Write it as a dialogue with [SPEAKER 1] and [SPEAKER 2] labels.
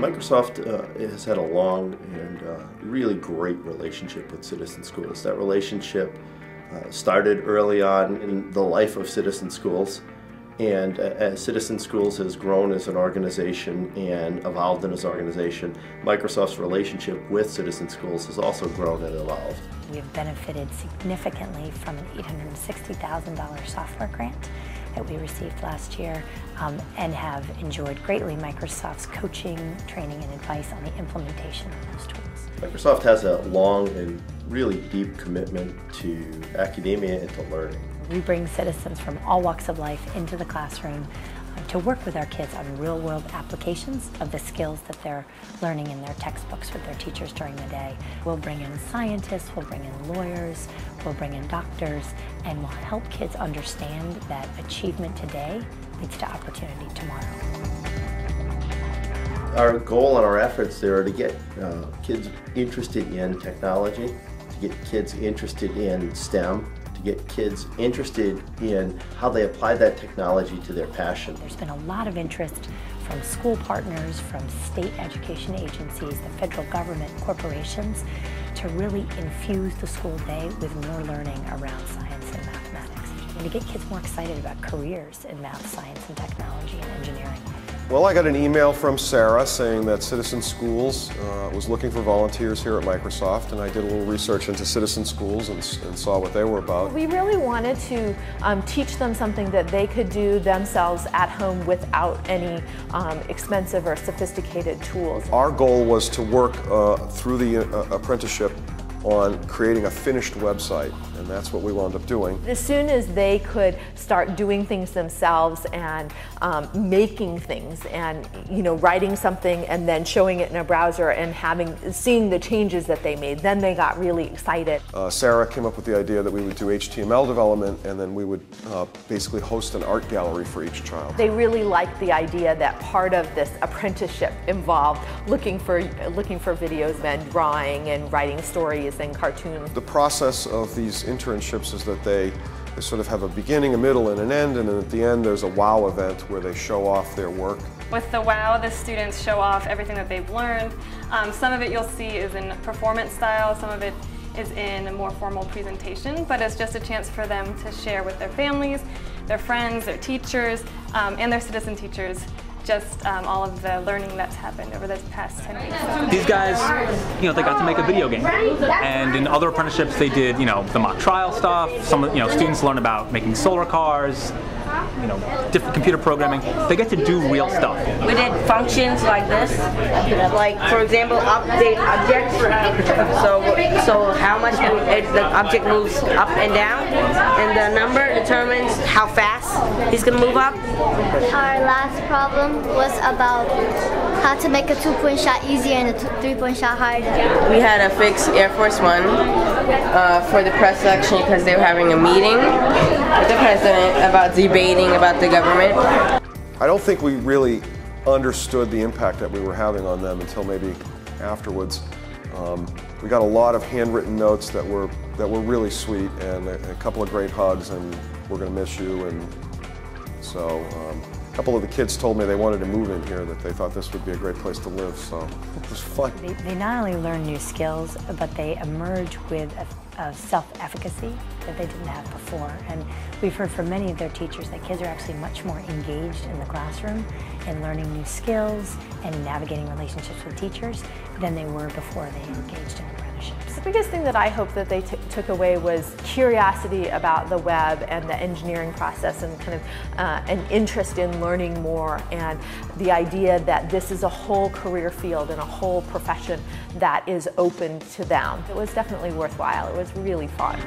[SPEAKER 1] Microsoft has had a long and really great relationship with Citizen Schools. That relationship started early on in the life of Citizen Schools, and as Citizen Schools has grown as an organization and evolved in as an organization, Microsoft's relationship with Citizen Schools has also grown and evolved.
[SPEAKER 2] We have benefited significantly from an $860,000 software grant that we received last year and have enjoyed greatly Microsoft's coaching, training, and advice on the implementation of those tools.
[SPEAKER 1] Microsoft has a long and really deep commitment to academia and to learning.
[SPEAKER 2] We bring citizens from all walks of life into the classroom to work with our kids on real-world applications of the skills that they're learning in their textbooks with their teachers during the day. We'll bring in scientists, we'll bring in lawyers, we'll bring in doctors, and we'll help kids understand that achievement today leads to opportunity tomorrow.
[SPEAKER 1] Our goal and our efforts there are to get kids interested in technology, to get kids interested in STEM, get kids interested in how they apply that technology to their passion.
[SPEAKER 2] There's been a lot of interest from school partners, from state education agencies, the federal government, corporations, to really infuse the school day with more learning around science and mathematics, and to get kids more excited about careers in math, science, and technology and engineering.
[SPEAKER 3] Well, I got an email from Sarah saying that Citizen Schools was looking for volunteers here at Microsoft, and I did a little research into Citizen Schools and saw what they were about.
[SPEAKER 4] We really wanted to teach them something that they could do themselves at home without any expensive or sophisticated tools.
[SPEAKER 3] Our goal was to work through the apprenticeship on creating a finished website, and that's what we wound up doing.
[SPEAKER 4] As soon as they could start doing things themselves and making things and writing something and then showing it in a browser and seeing the changes that they made, then they got really excited.
[SPEAKER 3] Sarah came up with the idea that we would do HTML development, and then we would basically host an art gallery for each child.
[SPEAKER 4] They really liked the idea that part of this apprenticeship involved looking for videos and drawing and writing stories and cartoons.
[SPEAKER 3] The process of these internships is that they sort of have a beginning, a middle, and an end, and then at the end there's a WOW event where they show off their work.
[SPEAKER 5] With the WOW, the students show off everything that they've learned. Some of it you'll see is in performance style, some of it is in a more formal presentation, but it's just a chance for them to share with their families, their friends, their teachers, and their citizen teachers just all of the learning that's happened over this past 10 weeks.
[SPEAKER 6] These guys, they got to make a video game. And in other apprenticeships they did, the mock trial stuff. Some, students learn about making solar cars, different computer programming. They get to do real stuff.
[SPEAKER 7] We did functions like this, like for example, update objects. So how much the object moves up and down, and the number determines how fast he's gonna move up.
[SPEAKER 8] Our last problem was about how to make a 2-point shot easier and a 3-point shot harder.
[SPEAKER 7] We had to fix Air Force One for the press section because they were having a meeting with the president about debating about the government.
[SPEAKER 3] I don't think we really understood the impact that we were having on them until maybe afterwards. We got a lot of handwritten notes that were really sweet, and a couple of great hugs, and we're going to miss you. And so a couple of the kids told me they wanted to move in here, that they thought this would be a great place to live, so it was fun.
[SPEAKER 2] They not only learn new skills, but they emerge with a self-efficacy that they didn't have before. And we've heard from many of their teachers that kids are actually much more engaged in the classroom in learning new skills and navigating relationships with teachers than they were before they engaged in apprenticeships.
[SPEAKER 4] The biggest thing that I hope that they took away was curiosity about the web and the engineering process, and kind of an interest in learning more, and the idea that this is a whole career field and a whole profession that is open to them. It was definitely worthwhile. It was really fun.